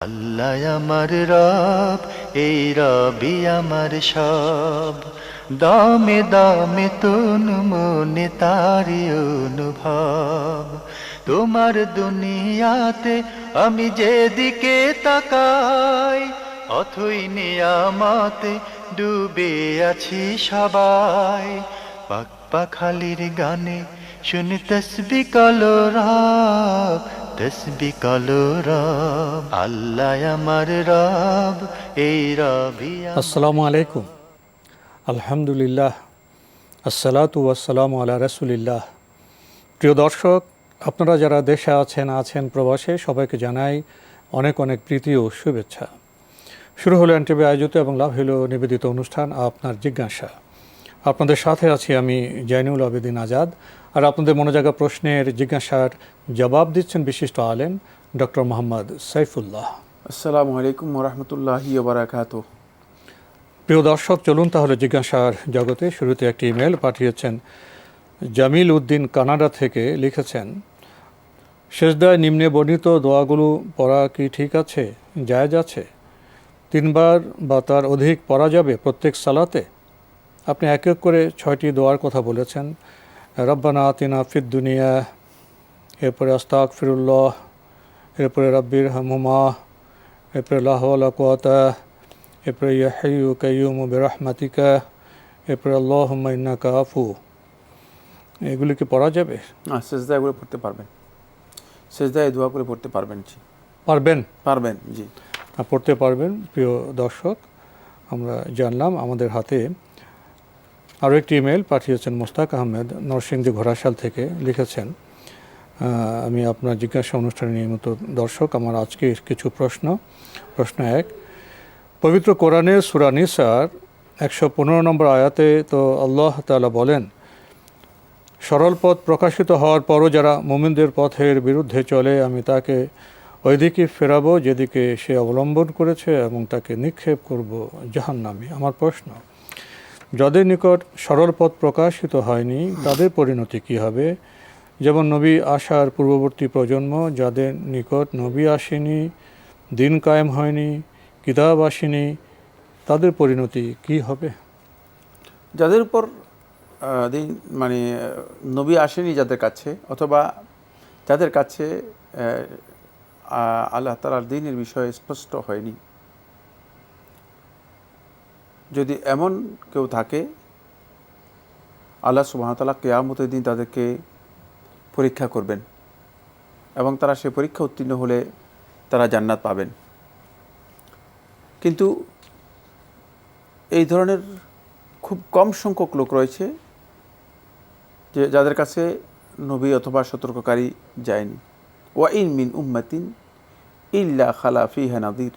আল্লাহ আমার রব, এই রবি আমার সব। দামে দামে তুন মনে তারি অনুভব। তোমার দুনিয়াতে আমি যেদিকে তাকাই, অথই নিয়ামতে ডুবে আছি সবাই। পাক পাখালির গানে শুনি তসবি কালো রব, তসবি কালো রব। আল্লাহ আমার রব, এই রবি। আসসালামু আলাইকুম। আলহামদুলিল্লাহ, আসসালাতু ওয়াসসালামু আলা রাসূলিল্লাহ। প্রিয় দর্শক, আপনারা যারা দেশে আছেন প্রবাসে, সবাইকে জানাই অনেক অনেক প্রীতি ও শুভেচ্ছা। শুরু হলো এনটিভি আয়োজিত এবং লাভ হলো নিবেদিত অনুষ্ঠান আপনার জিজ্ঞাসা। আপনাদের সাথে আছি আমি জাইনুল আবেদিন আজাদ। আর আপনাদের মনে জাগা প্রশ্নের জিজ্ঞাসার জবাব দিচ্ছেন বিশিষ্ট আলেম ডক্টর মোহাম্মদ সাইফুল্লাহ। আসসালামু আলাইকুম ওয়া রাহমাতুল্লাহি ওয়া বারাকাতুহু। প্রিয় দর্শক, চলুন তাহলে জিজ্ঞাসার জগতে। শুরুতে একটি ইমেল পাঠিয়েছেন জামিল উদ্দিন, কানাডা থেকে। লিখেছেন, সেজদায় নিম্নে বর্ণিত দোয়াগুলো পড়া কি ঠিক আছে, জায়েজ আছে? 3 বার বা তার অধিক পড়া যাবে প্রত্যেক সালাতে? আপনি এক এক করে 6টি দোয়ার কথা বলেছেন। রব্বানা আতিনা ফিদ দুনিয়া, এরপরে আস্তাগফিরুল্লাহ, এরপরে রাব্বির হামহুমা, এরপরে লা হাওলা ওয়ালা কুওয়াতা, এরপরে ইয়া হাইয়্যু কাইয়্যুমু বিরহমাতিকা, এরপরে আল্লাহুম্মা ইন্নাকা আফু। এগুলি কি পড়া যাবে? সেজদায় এগুলো পড়তে পারবেন, সেজদায় দোয়া করে পড়তে পারবেন। জি পারবেন জি পড়তে পারবেন। প্রিয় দর্শক, আমরা জানলাম। আমাদের হাতে আরও একটি ইমেল পাঠিয়েছেন মোস্তাক আহমেদ, নরসিংদী ঘোড়াশাল থেকে। লিখেছেন, আমি আপনার জিজ্ঞাসা অনুষ্ঠানে নিয়মিত দর্শক। আমার আজকের কিছু প্রশ্ন। 1, পবিত্র কোরআনের সূরা নিসার 115 নম্বর আয়াতে তো আল্লাহ তাআলা বলেন, সরল পথ প্রকাশিত হওয়ার পরও যারা মুমিনদের পথের বিরুদ্ধে চলে, আমি তাকে ওইদিকে ফেরাবো যেদিকে সে অবলম্বন করেছে এবং তাকে নিক্ষেপ করব জাহান্নামে। আমার প্রশ্ন, যাদের নিকট সরল পথ প্রকাশিত হয়নি তাদের পরিণতি কী হবে? যেমন নবী আসার পূর্ববর্তী প্রজন্ম, যাদের নিকট নবী আসেনি, দিন কায়েম হয়নি, কিতাব আসেনি, তাদের পরিণতি কী হবে? যাদের উপর নবী আসেনি যাদের কাছে, অথবা যাদের কাছে আল্লাহ তাআলার দ্বীনের বিষয়ে স্পষ্ট হয়নি, যদি এমন কেউ থাকে, আল্লাহ সুবহানাহু ওয়া তাআলা কিয়ামতের দিন তাদেরকে পরীক্ষা করবেন এবং তারা সে পরীক্ষা উত্তীর্ণ হলে তারা জান্নাত পাবেন। কিন্তু এই ধরনের খুব কম সংখ্যক লোক রয়েছে যে যাদের কাছে নবী অথবা সতর্ককারী যায়নি। ওয়া ইন মিন উম্মাতিন ইল্লা খালা ফিহা নাযীর।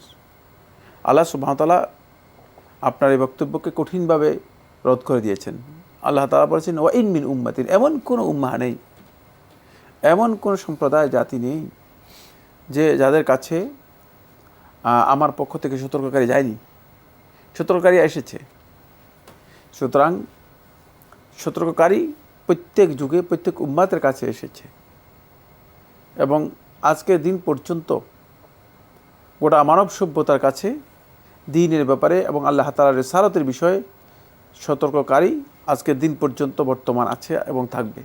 আল্লাহ সুবহানাহু ওয়া তাআলা আপনার এই বক্তব্যকে কঠিনভাবে রদ করে দিয়েছেন। আল্লাহ তাআলা বলেছেন, ওয়া ইন মিন উম্মাতিন, এমন কোনো উম্মাহ নেই, এমন কোনো সম্প্রদায় জাতি নেই যে যাদের কাছে আমার পক্ষ থেকে সতর্ককারী যায়নি, সতর্ককারী এসেছে। সুতরাং সতর্ককারী প্রত্যেক যুগে প্রত্যেক উম্মাতের কাছে এসেছে এবং আজকের দিন পর্যন্ত গোটা মানব সভ্যতার কাছে দ্বীনের ব্যাপারে এবং আল্লাহ তাআলার রিসালাতের বিষয়ে সতর্ককারী আজকের দিন পর্যন্ত বর্তমান আছে এবং থাকবে।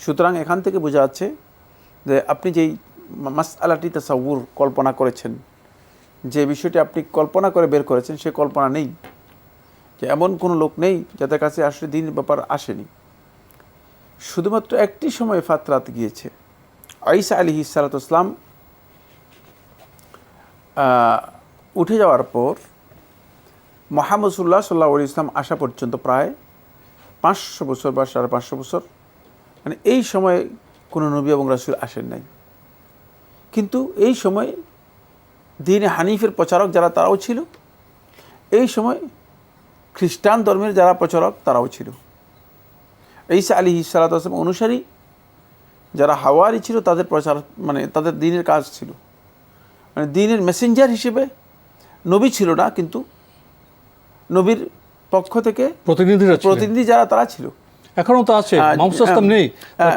সুতরাং এখান থেকে বোঝা যাচ্ছে যে আপনি যেই মাসআলাটি তাসাউর কল্পনা করেছেন, যে বিষয়টি আপনি কল্পনা করে বের করেছেন, সে কল্পনা নেই যে এমন কোনো লোক নেই যাদের কাছে আসলে দ্বীনের ব্যাপার আসেনি। শুধুমাত্র একটি সময় ফাতরাত গিয়েছে। ঈসা আলাইহিস সালাতু ওয়াস সালাম উঠে যাওয়ার পর মুহাম্মদ সাল্লাল্লাহু আলাইহি ওয়াসাল্লাম আসা পর্যন্ত প্রায় 500 বছর বা 550 বছর, মানে এই সময়ে কোনো নবী এবং রাসূল আসেন নাই। কিন্তু এই সময় দ্বীনে হানিফের প্রচারক যারা, তারাও ছিল। এই সময় খ্রিস্টান ধর্মের যারা প্রচারক, তারাও ছিল। ঈসা আলাইহিস সালাতু ওয়াস সালাম অনুসারী যারা হাওয়ারি ছিল, তাদের প্রচার তাদের দ্বীনের কাজ ছিল, দ্বীনের মেসেঞ্জার হিসেবে নবী ছিল না, কিন্তু নবীর পক্ষ থেকে প্রতিনিধি যারা, তারা ছিল। এখনো তো আছে, মুহাম্মদ সাল্লাল্লাহু আলাইহি ওয়াসাল্লাম নেই,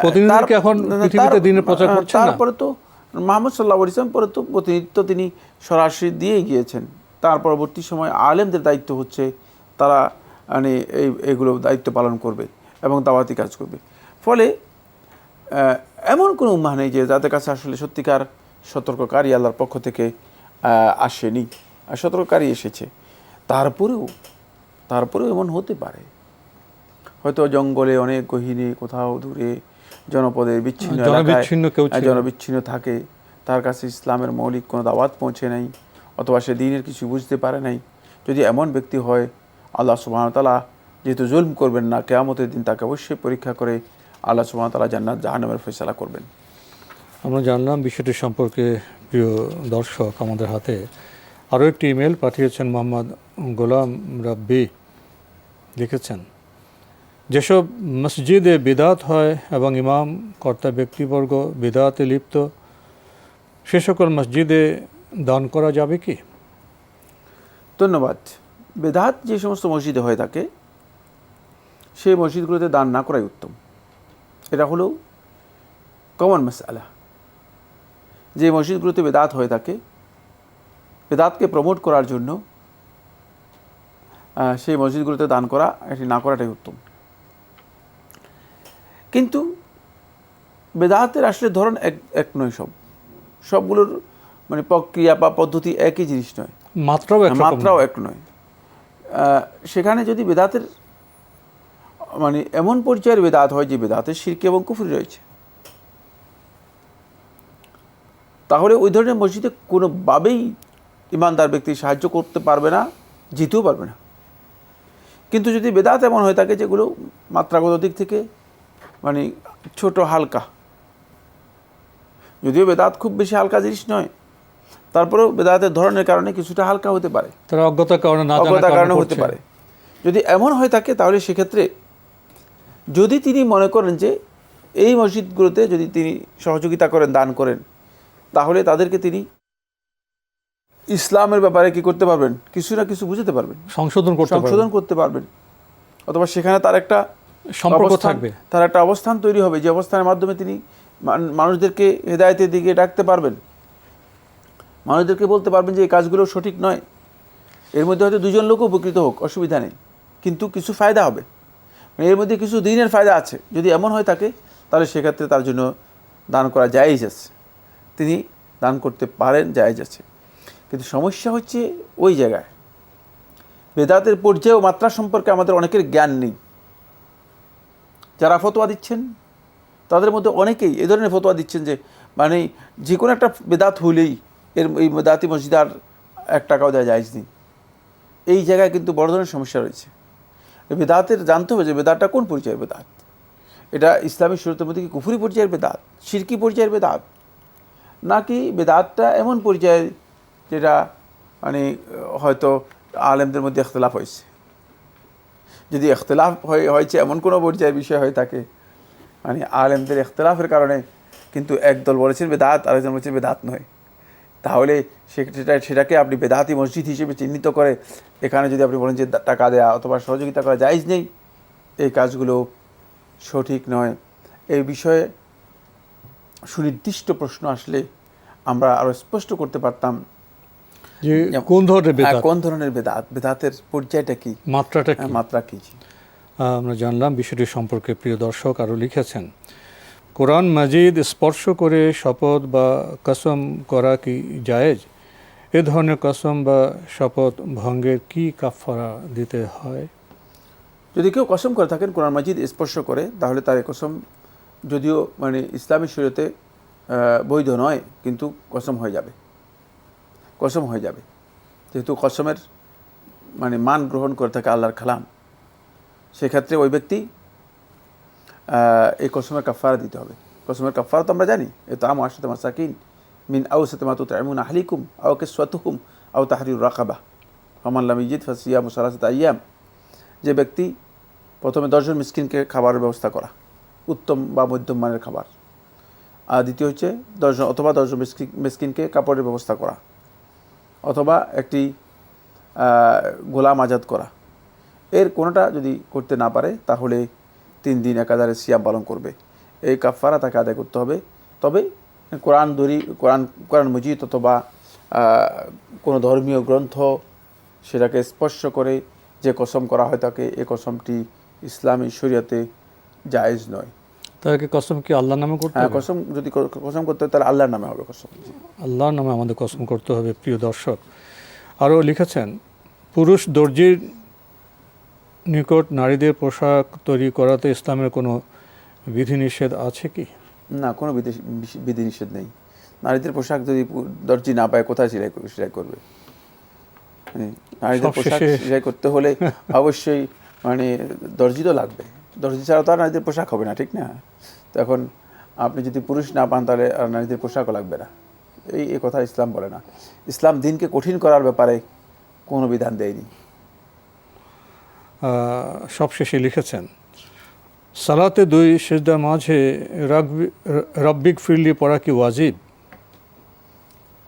প্রতিনিধিকে এখন পৃথিবীতে দ্বীনের প্রচার করছেন না। তারপরে তো মুহাম্মদ সাল্লাল্লাহু আলাইহি ওয়াসাল্লাম পরে তো প্রতিনিধিত্ব তিনি সরাসরি দিয়েই গিয়েছেন। তার পরবর্তী সময় আলেমদের দায়িত্ব হচ্ছে তারা মানে এইগুলো দায়িত্ব পালন করবে এবং দাওয়াতি কাজ করবে। ফলে এমন কোনো উম্মাহ নেই যে যাদের কাছে আসলে সত্যিকার সতর্ককারী আল্লাহর পক্ষ থেকে আসেনি, সতর্ককারী এসেছে। তারপরেও এমন হতে পারে, হয়তো জঙ্গলে অনেক গহীনে কোথাও দূরে জনপদের বিচ্ছিন্ন এলাকায় জনবিচ্ছিন্ন থাকে, তার কাছে ইসলামের মৌলিক কোনো দাওয়াত পৌঁছে নাই, অথবা সে দ্বীনের কিছু বুঝতে পারে নাই। যদি এমন ব্যক্তি হয়, আল্লাহ সুবহানাহু ওয়া তাআলা যেহেতু জুলম করবেন না, কিয়ামতের দিন তাকে অবশ্যই পরীক্ষা করে আল্লাহ সুবহানাহু ওয়া তাআলা জান্নাত জাহান্নামের ফয়সালা করবেন। আমরা জানলাম বিষয়টি সম্পর্কে। প্রিয় দর্শক, আমাদের হাতে আরও একটি ইমেল পাঠিয়েছেন মোহাম্মদ গোলাম রাব্বি। লিখেছেন, যেসব মসজিদে বিদাত হয় এবং ইমাম কর্তা ব্যক্তিবর্গ বিদাতে লিপ্ত, সে সকল মসজিদে দান করা যাবে কি? ধন্যবাদ। বেদাত যে সমস্ত মসজিদে হয়ে থাকে সেই মসজিদগুলোতে দান না করাই উত্তম। এটা হলো কমন মাসআলা। যে মসজিদগুলোতে বেদাত হয়ে থাকে, বেদাতকে প্রমোট করার জন্য সেই মসজিদগুলোতে দান করা, এটি না করাটাই উত্তম। কিন্তু বেদাতের আসলে ধরন এক নয়, সবগুলোর মানে প্রক্রিয়া বা পদ্ধতি একই জিনিস নয়, মাত্রাও এক নয়। সেখানে যদি বেদাতের মানে এমন পর্যায়ের বেদাত হয় যে বেদাতের শিরক এবং কুফরি রয়েছে, তাহলে ওই ধরনের মসজিদে কোনোভাবেই ইমানদার ব্যক্তি সাহায্য করতে পারবে না, জিতেও পারবে না। কিন্তু যদি বেদাত এমন হয়ে থাকে যেগুলো মাত্রাগত দিক থেকে মানে ছোট হালকা, যদিও বেদাত খুব বেশি হালকা জিনিস নয়, তারপরেও বেদাতের ধরনের কারণে কিছুটা হালকা হতে পারে, তারা অজ্ঞতার কারণে হতে পারে। যদি এমন হয়ে থাকে তাহলে সেক্ষেত্রে যদি তিনি মনে করেন যে এই মসজিদগুলোতে যদি তিনি সহযোগিতা করেন, দান করেন, তাহলে তাদেরকে তিনি ইসলামের ব্যাপারে কি করতে পারবেন, কিছু না কিছু বুঝাতে পারবেন, সংশোধন করতে পারবেন, অথবা সেখানে তার একটা সম্পর্ক থাকবে, তার একটা অবস্থান তৈরি হবে, যে অবস্থানের মাধ্যমে তিনি মানুষদেরকে হেদায়েতের দিকে ডাকতে পারবেন, মানুষদেরকে বলতে পারবেন যে এই কাজগুলো সঠিক নয়। এর মধ্যে হয়তো দুজন লোক উপকৃত হোক, অসুবিধা নেই, কিন্তু কিছু ফায়দা হবে, এর মধ্যে কিছু দিনের ফায়দা আছে। যদি এমন হয় থাকে তাহলে সেক্ষেত্রে তার জন্য দান করা জায়েজ আছে, তিনি দান করতে পারেন, জায়েজ আছে। কিন্তু সমস্যা হচ্ছে ওই জায়গায় বেদাতের পর্যায়ে ও মাত্রা সম্পর্কে আমাদের অনেকের জ্ঞান নেই। যারা ফতোয়া দিচ্ছেন তাদের মধ্যে অনেকেই এই ধরনের ফতোয়া দিচ্ছেন যে মানে যে কোনো একটা বেদাত হইলেই এই বেদাতি মসজিদ আর 1 টাকাও দেওয়া জায়েজ নেই। এই জায়গায় কিন্তু বড় ধরনের সমস্যা রয়েছে। বেদাতের জানতে হবে যে বেদাতটা কোন পর্যায়ের বেদাত, এটা ইসলামী শরীয়তের মধ্যে কি কুফরি পর্যায়ের বেদাত, শিরকি পর্যায়ের বেদাত, নাকি বেদাতটা এমন পর্যায়ে যেটা মানে হয়তো আলেমদের মধ্যে ইখতিলাফ হয়েছে। যদি ইখতিলাফ হয়েছে এমন কোনো পর্যায়ের বিষয় হয়ে থাকে, মানে আলেমদের ইখতিলাফের কারণে কিন্তু একদল বলেছেন বেদাত, আরেকজন বলেছেন বেদাত নয়, তাহলে সেটাকে আপনি বেদাতি মসজিদ হিসেবে চিহ্নিত করে এখানে যদি আপনি বলেন যে টাকা দেয়া অথবা সহযোগিতা করা জায়েজ নেই, এই কাজগুলো সঠিক নয়। এই বিষয়ে সুনির্দিষ্ট প্রশ্ন আসলে আমরা আরও স্পষ্ট করতে পারতাম যে কোন ধরনের বেদাত, বেদাতের পর্যায়টা কি, মাত্রা কি। আমরা জানলাম বিষয়টি সম্পর্কে। প্রিয় দর্শক আরও লিখেছেন, কোরআন মাজিদ স্পর্শ করে শপথ বা কসম করা কি জায়েজ? এ ধরনের কসম বা শপথ ভঙ্গের কি কাফারা দিতে হয়? যদি কেউ কসম করে থাকেন কোরআন মাজিদ স্পর্শ করে, তাহলে তার কসম যদিও মানে ইসলামী শরীয়তে বৈধ নয়, কিন্তু কসম হয়ে যাবে, যেহেতু কসমের মানে মান গ্রহণ করে থাকে আল্লাহর কালাম, সেক্ষেত্রে ওই ব্যক্তি এই কসমের কাফারা দিতে হবে। কসমের কাফারা তো আমরা জানি, এ তো আমাশাতে মাসাকিন মিন আওসাতি মা তুতঈমুনা আহলিকুম আও কিসওয়াতুহুম আও তাহরিরু রাকাবা ফামান লাম ইয়াজিদ ফাসিয়ামু সালাসাতি আইয়াম। যে ব্যক্তি প্রথমে 10 জন মিসকিনকে খাবারের ব্যবস্থা করা, উত্তম বা মধ্যম মানের খাবার, আর দ্বিতীয় হচ্ছে 10 জন অথবা 10 জন মিসকিনকে কাপড়ের ব্যবস্থা করা, অথবা একটি গোলাম আজাদ করা, এর কোনোটা যদি করতে না পারে তাহলে 3 দিন একাধারে সিয়াম পালন করবে। এই কাফারা তাকে আদায় করতে হবে। তবে কোরআন কোরআন মজিদ অথবা কোনো ধর্মীয় গ্রন্থ সেটাকে স্পর্শ করে যে কসম করা হয় তাকে এই কসমটি ইসলামী শরীয়তে জায়েজ নয়। তাকে কসম কি আল্লাহর নামে করতে হ্যাঁ, হবে? কসম যদি কসম করতে হয় তাহলে আল্লাহর নামে হবে কসম। আল্লাহর নামে আমাদের কসম করতে হবে। প্রিয় দর্শক, আরও লিখেছেন, পুরুষ দর্জির নিকট নারীদের পোশাক তৈরি করাতে ইসলামের কোনো বিধিনিষেধ আছে কি? না, কোনো বিধিনিষেধ নেই। নারীদের পোশাক যদি দর্জি না পায় কোথায় সেলাই করবে? নারীদের পোশাক সেলাই করতে হলে অবশ্যই দর্জি তো লাগবে। দর্জি ছাড়া তো আর নারীদের পোশাক হবে না, ঠিক না? তো এখন আপনি যদি পুরুষ না পান তাহলে আর নারীদের পোশাকও লাগবে না। এই কথা ইসলাম বলে না। ইসলাম দিনকে কঠিন করার ব্যাপারে কোনো বিধান দেয়নি। সবশেষে লিখেছেন, সালাতে 2 সিজদার মাঝে রব্বিক ফিরলি পড়া কি ওয়াজিব?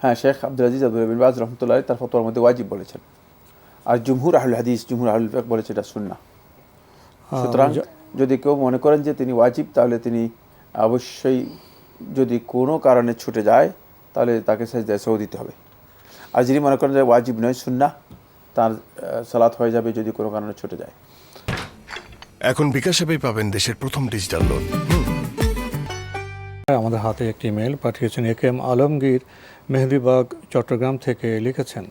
হ্যাঁ, শেখ আব্দুল আজিজ আব্দুল বিন বাজ রহমতুল্লাহ তার ফতোয়ার মধ্যে ওয়াজিব বলেছেন। আর জুমহুর আহলুল হাদিস, জুমহুর আহলুল ফিকহ বলেছে এটা সুন্নাহ। সুতরাং যদি কেউ মনে করেন যে তিনি ওয়াজিব, তাহলে তিনি অবশ্যই, যদি কোনো কারণে ছুটে যায় তাহলে তাকে সেজদায় সও দিতে হবে। আর যিনি মনে করেন যে ওয়াজিব নয়, সুন্নাহ, তার সালাত হয়ে যাবে যদি কোনো কারণে ছুটে যায়। এখন বিকাশ অ্যাপেই পাবেন দেশের প্রথম ডিজিটাল লোন। আমাদের হাতে একটি ইমেল পাঠিয়েছেন একেএম আলমগীর, মেহেদিবাগ, চট্টগ্রাম থেকে লিখেছেন,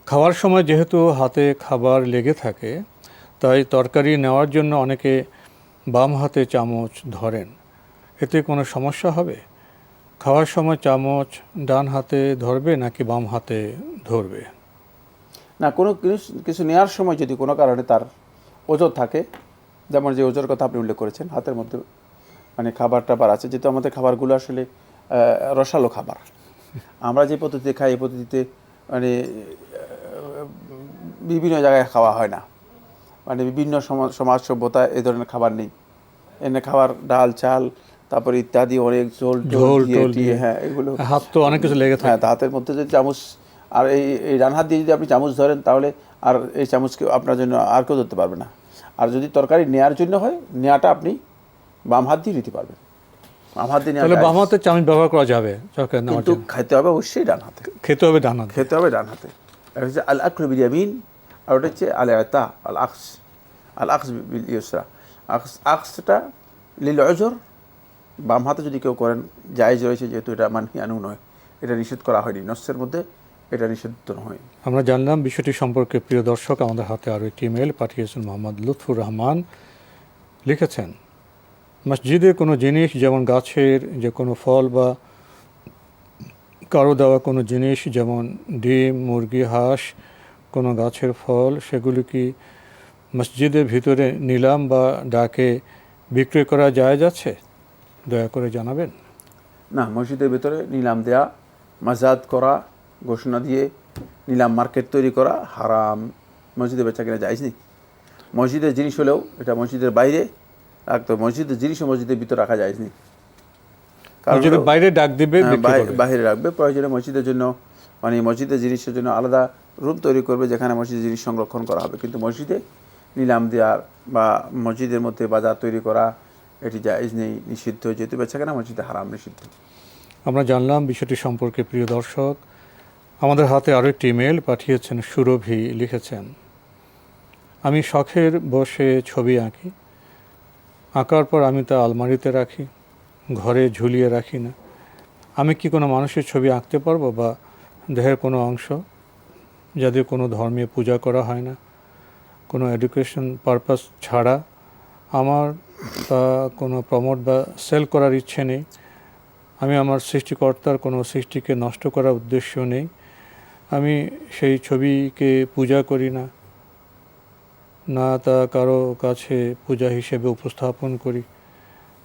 খাওয়ার সময় যেহেতু হাতে খাবার লেগে থাকে তাই তরকারি নেওয়ার জন্য অনেকে বাম হাতে চামচ ধরেন, এতে কোনো সমস্যা হবে? খাওয়ার সময় চামচ ডান হাতে ধরবে নাকি বাম হাতে ধরবে? না, কোনো কিছু নেওয়ার সময় যদি কোনো কারণে তার ওজর থাকে, যেমন যে ওজোর কথা আপনি উল্লেখ করেছেন, হাতের মধ্যে খাবার টাবার আছে, যেহেতু আমাদের খাবারগুলো আসলে রসালো খাবার, আমরা যে পদ্ধতিতে খাই এই পদ্ধতিতে বিভিন্ন জায়গায় খাওয়া হয় না, বিভিন্ন সমাজ সভ্যতা এই ধরনের খাবার নেই। এনে খাবার ডাল চাল তারপরে ইত্যাদি অনেক ঝোল দিয়ে, হ্যাঁ, এগুলো হাত তো অনেক কিছু লেগে থাকে। হ্যাঁ, হাতের মধ্যে যদি চামচ, আর এই ডান হাত দিয়ে যদি আপনি চামচ ধরেন তাহলে আর এই চামচকে আপনার জন্য আর কেউ ধরতে পারবে না। আর যদি তরকারি নেওয়ার জন্য হয়, নেওয়াটা আপনি বাম হাত দিয়ে নিতে পারবেন। বাম হাত দিয়ে তাহলে বাম হাতে চামচ ব্যবহার করা যাবে, কিন্তু খেতে হবে অবশ্যই ডান হাতে। খেতে হবে ডান হাতে। খেতে হবে ডান হাতে। এটা হচ্ছে আল আকলু বিল ইয়ামিন, আর ওটা হচ্ছে আল ইতা আল আকস বিল ইউসরা। আকসটা লিল উযর, বাম হাতে যদি কেউ করেন জায়েজ রয়েছে, যেহেতু এটা মানহিয়ানু নয়, এটা নিষেধ করা হয়নি নসের মধ্যে, এটা নিষিদ্ধ নয়। আমরা জানলাম বিষয়টি সম্পর্কে। প্রিয় দর্শক, আমাদের হাতে আরও একটি ইমেল পাঠিয়েছেন মোহাম্মদ লুৎফুর রহমান, লিখেছেন, মসজিদে কোনো জিনিস, যেমন গাছের যে কোনো ফল বা কারো দেওয়া কোনো জিনিস, যেমন ডিম, মুরগি, হাঁস, কোনো গাছের ফল, সেগুলি কি মসজিদের ভিতরে নিলাম বা ডাকে বিক্রয় করা জায়েজ আছে? দয়া করে জানাবেন। না, মসজিদের ভিতরে নিলাম দেয়া, মাজাদ করা, ঘোষণা দিয়ে নিলাম মার্কেট তৈরি করা হারাম। মসজিদে বেচা কিনা জায়েজ নেই। মসজিদের জিনিস হলেও এটা মসজিদের বাইরে রাখতে, মসজিদের জিনিসও মসজিদের ভিতরে রাখা জায়েজ নেই। কারণ বাইরে ডাক দিবে, বাইরে রাখবে। প্রয়োজনে মসজিদের জন্য মসজিদের জিনিসের জন্য আলাদা রুম তৈরি করবে যেখানে মসজিদের জিনিস সংরক্ষণ করা হবে, কিন্তু মসজিদে নিলাম দেওয়ার বা মসজিদের মধ্যে বাজার তৈরি করা এটি জায়েজ নেই, নিষিদ্ধ। যেহেতু বেচাকেনা মসজিদে হারাম, নিষিদ্ধ। আমরা জানলাম বিষয়টি সম্পর্কে। প্রিয় দর্শক, আমাদের হাতে আরও একটি ইমেল পাঠিয়েছেন সুরভি, লিখেছেন, আমি শখের বসে ছবি আঁকি, আঁকার পর আমি তা আলমারিতে রাখি, ঘরে ঝুলিয়ে রাখি না। আমি কি কোনো মানুষের ছবি আঁকতে পারবো বা দেহের কোনো অংশ, যাদের কোনো ধর্মীয় পূজা করা হয় না, কোনো এডুকেশন পারপাস ছাড়া? আমার তা কোনো প্রমোট বা সেল করার ইচ্ছে নেই। আমি আমার সৃষ্টিকর্তার কোনো সৃষ্টিকে নষ্ট করার উদ্দেশ্য নেই। আমি সেই ছবিকে পূজা করি না, না তা কারো কাছে পূজা হিসেবে উপস্থাপন করি।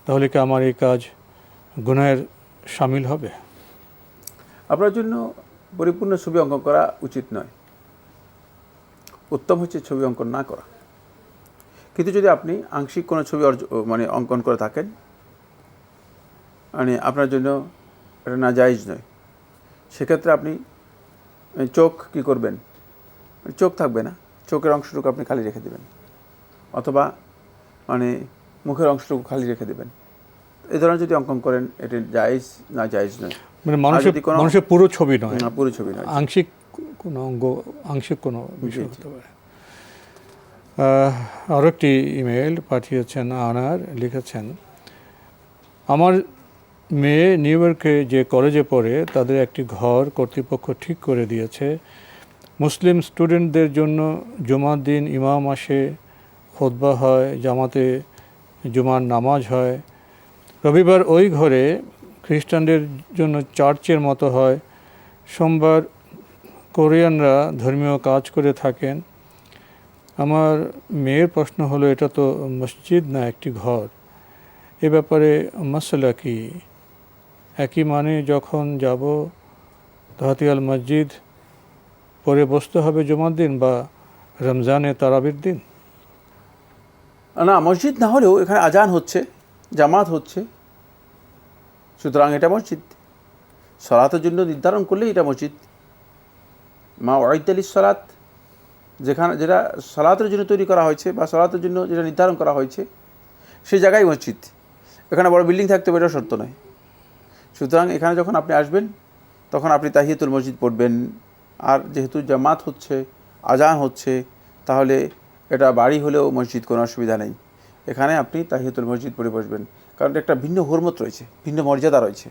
তাহলে কি আমার এই কাজ গুনাহের শামিল হবে? আপনার জন্য পরিপূর্ণ ছবি অঙ্কন করা উচিত নয়। উত্তম হচ্ছে ছবি অঙ্কন না করা। কিন্তু যদি আপনি আংশিক কোনো ছবি অঙ্কন করে থাকেন, আপনার জন্য এটা নাজায়েজ নয়। সেক্ষেত্রে আপনি চোখ কি করবেন? চোখ থাকবে না, চোখের অংশটুকু আপনি খালি রেখে দেবেন, অথবা মুখের অংশটুকু খালি রেখে দেবেন। এই ধরনের যদি অঙ্কন করেন এটা জায়েজ না জায়েজ নয়। মানে আর যদি কোনো মানুষের পুরো ছবি নয়, পুরো ছবি নয়, আংশিক কোনো অঙ্গ, আংশিক কোনো বিষয় হতে পারে। আরও একটি ইমেল পাঠিয়েছেন আনার, লিখেছেন আমার মেয়ে নিউ ইয়র্কে যে কলেজে পড়ে তাদের একটি ঘর কর্তৃপক্ষ ঠিক করে দিয়েছে। মুসলিম স্টুডেন্টদের জন্য জুমার দিন ইমাম আসে, খুতবা হয়, জামাতে জুমার নামাজ হয়। রবিবার ওই ঘরে খ্রিস্টানদের জন্য চার্চের মতো হয়। সোমবার কোরিয়ানরা ধর্মীয় কাজ করে থাকেন। আমার মেয়ের প্রশ্ন হলো, এটা তো মসজিদ না একটি ঘর, এ ব্যাপারে মাসলা কি? একই মানে যখন যাব তাহাতিয়াল মসজিদ পরে বসতে হবে জুমার দিন বা রমজানে তারাবির দিন? না, মসজিদ না হলেও এখানে আজান হচ্ছে, জামাত হচ্ছে, সুতরাং এটা মসজিদ। সলাতের জন্য নির্ধারণ করলেই এটা মসজিদ। মা ওয়াইদালিস সলাত, যেটা সলাতের জন্য তৈরি করা হয়েছে বা সলাতের জন্য যেটা নির্ধারণ করা হয়েছে সেই জায়গায় মসজিদ। এখানে বড় বিল্ডিং থাকতে হবে এটা শর্ত নয়। সুতরাং এখানে যখন আপনি আসবেন তখন আপনি তাহিয়াতুল মসজিদ পড়বেন। আর যেহেতু জামাত হচ্ছে, আজান হচ্ছে, তাহলে এটা বাড়ি হলেও মসজিদ, কোনো অসুবিধা নেই। এখানে আপনি তাহিয়াতুল মসজিদ পড়ে বসবেন, কারণ একটা ভিন্ন হুরমত রয়েছে, ভিন্ন মর্যাদা রয়েছে।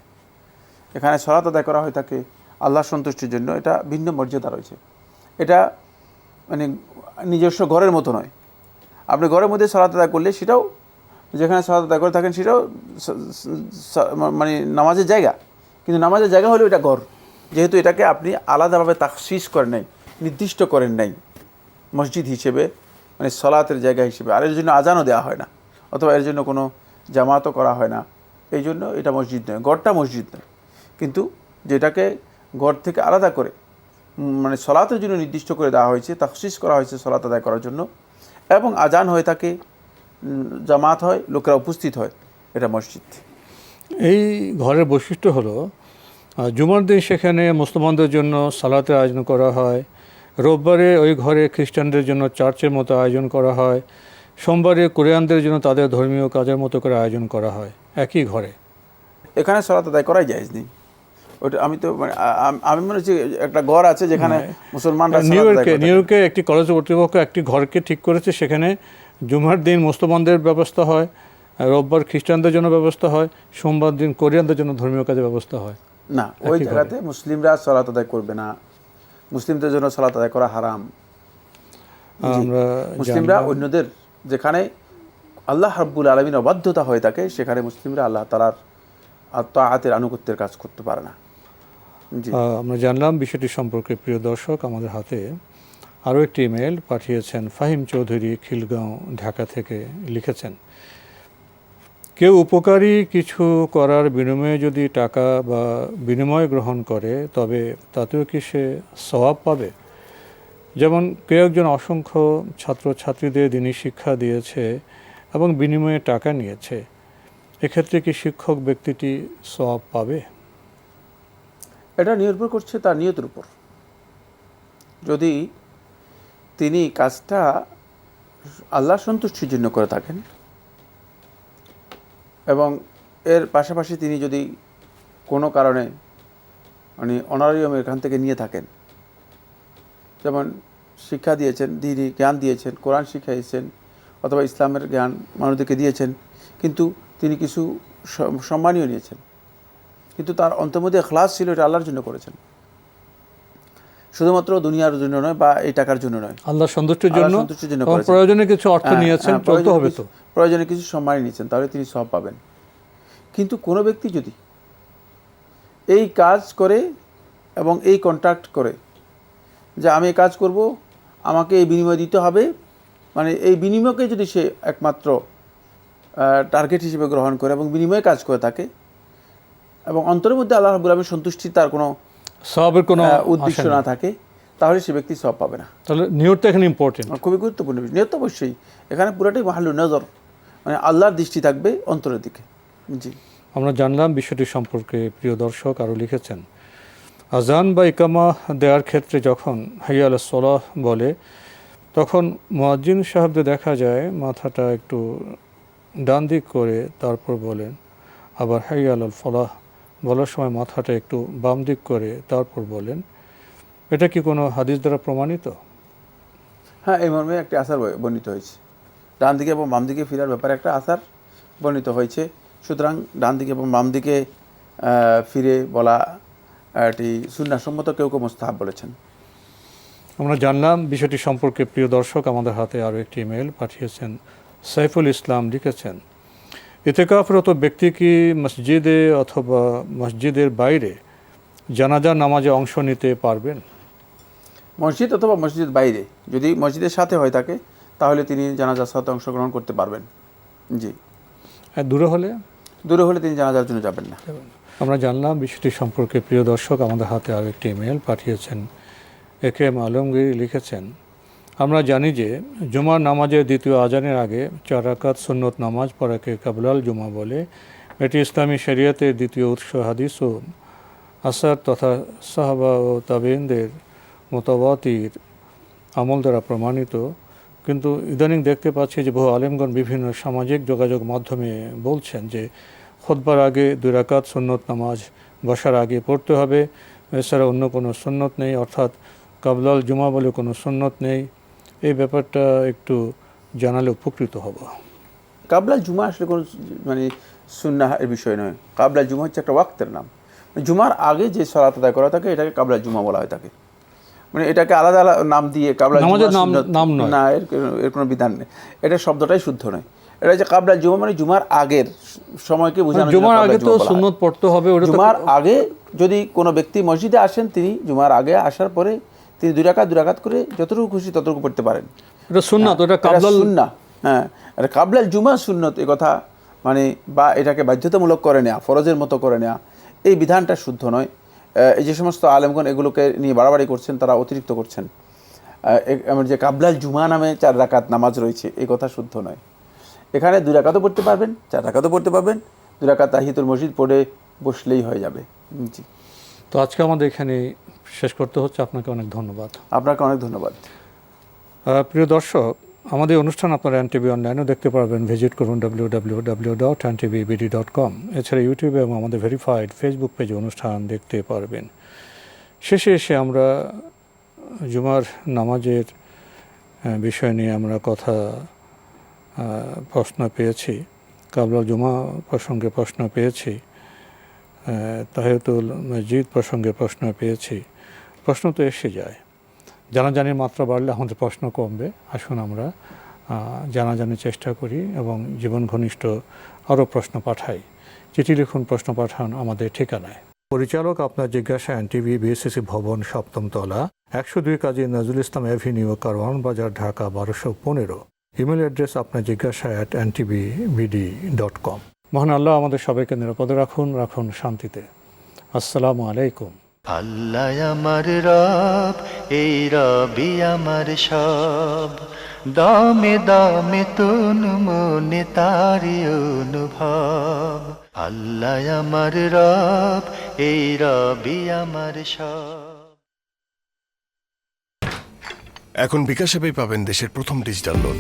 এখানে সালাত আদায় করা হয়ে থাকে আল্লাহর সন্তুষ্টির জন্য, এটা ভিন্ন মর্যাদা রয়েছে। এটা মানে নিজস্ব ঘরের মতো নয়। আপনি ঘরের মধ্যে সালাত আদায় করলে সেটাও, যেখানে সালাত আদায় করে থাকেন সেটাও মানে নামাজের জায়গা, কিন্তু নামাজের জায়গা হলেও এটা ঘর, যেহেতু এটাকে আপনি আলাদাভাবে তাখসিস করেন নাই, নির্দিষ্ট করেন নাই মসজিদ হিসেবে, মানে সলাতের জায়গা হিসেবে। আর এর জন্য আজানও দেওয়া হয় না, অথবা এর জন্য কোনো জামাতও করা হয় না। এই জন্য এটা মসজিদ নয়, ঘরটা মসজিদ নয়। কিন্তু যেটাকে ঘর থেকে আলাদা করে মানে সলাতের জন্য নির্দিষ্ট করে দেওয়া হয়েছে, তাখসিস করা হয়েছে সলাত আদায় করার জন্য, এবং আজান হয়ে থাকে, জামাত হয়, লোকেরা উপস্থিত হয়, এটা মসজিদ। এই ঘরের বৈশিষ্ট্য হলো জুমার দিন সেখানে মুসলমানদের জন্য সালাতের আয়োজন করা হয়, রোববারে ওই ঘরে খ্রিস্টানদের জন্য চার্চের মতো আয়োজন করা হয়, সোমবারে কোরিয়ানদের জন্য তাদের ধর্মীয় কাজের মতো করে আয়োজন করা হয় একই ঘরে। এখানে সালাত আদায় করাই জায়েজ নেই। ওটা আমি তো মানে আমি মনে হচ্ছে একটা ঘর আছে যেখানে মুসলমানরা নিউ ইয়র্কে একটি কলেজ কর্তৃপক্ষ একটি ঘরকে ঠিক করেছে, সেখানে জুমার দিন মুসলমানদের ব্যবস্থা হয়, রোববার খ্রিস্টানদের জন্য ব্যবস্থা হয়, সোমবার দিন কোরিয়ানদের জন্য ধর্মীয় কাজের ব্যবস্থা হয়। না, ওই জায়গাতে মুসলিমরা সালাত আদায় করবে না, মুসলিমদের জন্য সালাত আদায় করা হারাম। আমরা মুসলিমরা অন্যদের, যেখানে আল্লাহ রাব্বুল আলামিনের অবাধ্যতা হয়ে থাকে, সেখানে মুসলিমরা আল্লাহ তাআলার তাআতের আনুগত্যের কাজ করতে পারে না। আমরা জানলাম বিষয়টি সম্পর্কে। প্রিয় দর্শক, আমাদের হাতে আরও একটি ইমেল পাঠিয়েছেন ফাহিম চৌধুরী, খিলগাঁও, ঢাকা থেকে। লিখেছেন, কেউ উপকারী কিছু করার বিনিময়ে যদি টাকা বা বিনিময় গ্রহণ করে, তবে তাতেও কি সে সওয়াব পাবে? যেমন কেউ একজন অসংখ্য ছাত্রছাত্রীদের দ্বীনী শিক্ষা দিয়েছে এবং বিনিময়ে টাকা নিয়েছে, এক্ষেত্রে কি শিক্ষক ব্যক্তিটি সওয়াব পাবে? এটা নির্ভর করছে তার নিয়তের উপর। যদি তিনি কাজটা আল্লাহর সন্তুষ্টির জন্য করে থাকেন এবং এর পাশাপাশি তিনি যদি কোনো কারণে মানে অনারিয়াম এখান থেকে নিয়ে থাকেন, যেমন শিক্ষা দিয়েছেন, দ্বীনী জ্ঞান দিয়েছেন, কোরআন শিখাইছেন, অথবা ইসলামের জ্ঞান মানুষদেরকে দিয়েছেন, কিন্তু তিনি কিছু সম্মানীয় নিয়েছেন, কিন্তু তার অন্তর্মধ্যে ইখলাস ছিল, এটা আল্লাহর জন্য করেছেন, শুধুমাত্র দুনিয়ার জন্য নয় বা এই টাকার জন্য নয়, আল্লাহর সন্তুষ্টির জন্য, করেছেন। প্রয়োজনে কিছু অর্থ নিয়েছেন, চলতে হবে তো, প্রয়োজনে কিছু সম্মান নিয়েছেন, তাহলে তিনি সওয়াব পাবেন। কিন্তু কোনো ব্যক্তি যদি এই কাজ করে এবং এই কন্ট্রাক্ট করে যে আমি এই কাজ করব, আমাকে এই বিনিময় দিতে হবে, মানে এই বিনিময়কে যদি সে একমাত্র টার্গেট হিসেবে গ্রহণ করে এবং বিনিময়ে কাজ করে থাকে এবং অন্তরের মধ্যে আল্লাহ রাব্বুল আলামিনের সন্তুষ্টি তার কোনো সওয়াবের কোনো উদ্দেশ্য না থাকে, তাহলে সে ব্যক্তি সওয়াব পাবে না। তাহলে নিয়তটা এখানে ইম্পর্টেন্ট, খুবই গুরুত্বপূর্ণ বিষয়। নিয়ত অবশ্যই এখানে পুরোটাই মাহাল্লু নজর, মানে আল্লাহর দৃষ্টি থাকবে অন্তরের দিকে। জি, আমরা জানলাম বিষয়টি সম্পর্কে। প্রিয় দর্শক আরও লিখেছেন, আজান বা ইকামা দেওয়ার ক্ষেত্রে যখন হাইয়া আলাস সালাহ বলে, তখন মুয়াজ্জিন সাহেবদের দেখা যায় মাথাটা একটু ডান দিক করে তারপর বলেন আবার হাইয়া আল ফলাহ বলার সময় মাথাটা একটু বাম দিক করে তারপর বলেন, এটা কি কোনো হাদিস দ্বারা প্রমাণিত? হ্যাঁ, এই মর্মে একটি আসার বর্ণিত হয়েছে। ডান দিকে এবং বাম দিকে ফিরার ব্যাপারে একটা আসার বর্ণিত হয়েছে। সুতরাং ডান দিকে এবং বাম দিকে ফিরে বলা এটি সুন্নাহসম্মত, কেউ কেউ মুস্তাহাব বলেছেন। আমরা জানলাম বিষয়টি সম্পর্কে। প্রিয় দর্শক, আমাদের হাতে আরও একটি ইমেল পাঠিয়েছেন সাইফুল ইসলাম। লিখেছেন, ইতিকাফরত ব্যক্তি কি মসজিদে অথবা মসজিদের বাইরে জানাজার নামাজে অংশ নিতে পারবেন? মসজিদ অথবা মসজিদ বাইরে, যদি মসজিদের সাথে হয় থাকে তাহলে তিনি জানাজার সাথে অংশগ্রহণ করতে পারবেন। জি। আর দূরে হলে? দূরে হলে তিনি জানাজার জন্য যাবেন না। আমরা জানলাম বিষয়টি সম্পর্কে। প্রিয় দর্শক, আমাদের হাতে আরও একটি ইমেল পাঠিয়েছেন একেএম আলমগীর। লিখেছেন, আমরা জানি যে জুমার নামাজের দ্বিতীয় আজানের আগে 4 রাকাত সুন্নত নামাজ পড়াকে কাবলাল জুমা বলে। এটি ইসলামী শরিয়তের দ্বিতীয় উৎস হাদিস ও আসার তথা সাহাবা ও তাবেইনদের মোতাবাতির আমল দ্বারা প্রমাণিত। কিন্তু ইদানিং দেখতে পাচ্ছি যে বহু আলেমগণ বিভিন্ন সামাজিক যোগাযোগ মাধ্যমে বলছেন যে খুতবার আগে 2 রাকাত সুন্নত নামাজ বসার আগে পড়তে হবে, এছাড়া অন্য কোনো সুন্নত নেই, অর্থাৎ কাবলাল জুমা বলে কোনো সুন্নত নেই। এই ব্যাপারটা একটু জানালে উপকৃত হব। কাবলাল জুমা আসলে কোনো মানে সুন্নাহ এর বিষয় নয়। কাবলাল জুমা হচ্ছে একটা ওয়াক্তের নাম। জুমার আগে যে সালাত আদায় করা থাকে এটাকে কাবলাল জুমা বলা হয় থাকে। মানে এটাকে আলাদা আলাদা নাম দিয়ে কাবলাল নাম নয়, না, এর কোনো বিধান নেই। এটা শব্দটাই শুদ্ধ নয়। এটা হচ্ছে কাবলাল জুমা মানে জুমার আগের সময়কে বোঝানো। জুমার আগে তো সুন্নত পড়তে হবে। জুমার আগে যদি কোনো ব্যক্তি মসজিদে আসেন, তিনি জুমার আগে আসার পরে তিনি 2 রাকাত করে যতটুকু খুশি ততটুকু পড়তে পারেন। এটা সুন্নাত, এটা কাবলাল সুন্নাহ। হ্যাঁ, এটা কাবলাল জুমা সুন্নত এ কথা মানে, বা এটাকে বাধ্যতামূলক করে নেওয়া, ফরজের মতো করে নেওয়া, এই বিধানটা শুদ্ধ নয়। এই যে সমস্ত আলেমগণ এগুলোকে নিয়ে বাড়াবাড়ি করছেন, তারা অতিরিক্ত করছেন। আমার যে কাবলাল জুমা নামে 4 রাকাত নামাজ রয়েছে, এই কথা শুদ্ধ নয়। এখানে 2 রাকাতও পড়তে পারবেন, 4 রাকাতও পড়তে পারবেন। 2 রাকাত তাহিয়াতুল মসজিদ পড়ে বসলেই হয়ে যাবে। জি। তো আজকে আমাদের এখানে শেষ করতে হচ্ছে। আপনাকে অনেক ধন্যবাদ। আপনাকে অনেক ধন্যবাদ। প্রিয় দর্শক, আমাদের অনুষ্ঠান আপনারা এনটিভি অনলাইনেও দেখতে পারবেন। ভিজিট করুন www.ntvbd.com। এছাড়া ইউটিউবে এবং আমাদের ভেরিফাইড ফেসবুক পেজে অনুষ্ঠান দেখতে পারবেন। শেষে এসে আমরা জুমার নামাজের বিষয় নিয়ে আমরা প্রশ্ন পেয়েছি। কাবলাল জুমা প্রসঙ্গে প্রশ্ন পেয়েছি, তাহিয়াতুল মসজিদ প্রসঙ্গে প্রশ্ন পেয়েছি। প্রশ্ন তো এসে যায়, জানাজানির মাত্রা বাড়লে আমাদের প্রশ্ন কমবে। আসুন আমরা জানাজানির চেষ্টা করি এবং জীবন ঘনিষ্ঠ আরও প্রশ্ন পাঠাই। চিঠি লিখুন, প্রশ্ন পাঠান আমাদের ঠিকানায়। পরিচালক আপনার জিজ্ঞাসা, এনটিভি, বিএসসিসি ভবন, 7ম তলা, 102 কাজী নজরুল ইসলাম অ্যাভিনিউ, কারওয়ান বাজার, ঢাকা 1215। ইমেল অ্যাড্রেস আপনার জিজ্ঞাসা @ntvbd.com। মহান আল্লাহ আমাদের সবাইকে নিরাপদে রাখুন শান্তিতে। আসসালামু আলাইকুম। আল্লাহ আমার রব, এই রবি আমার সব, দামে দামে তুন মনে তারি অনুভব। আল্লাহ আমার রব, এই রবি আমার সব। এখন বিকাশ অ্যাপেই পাবেন দেশের প্রথম ডিজিটাল লোন।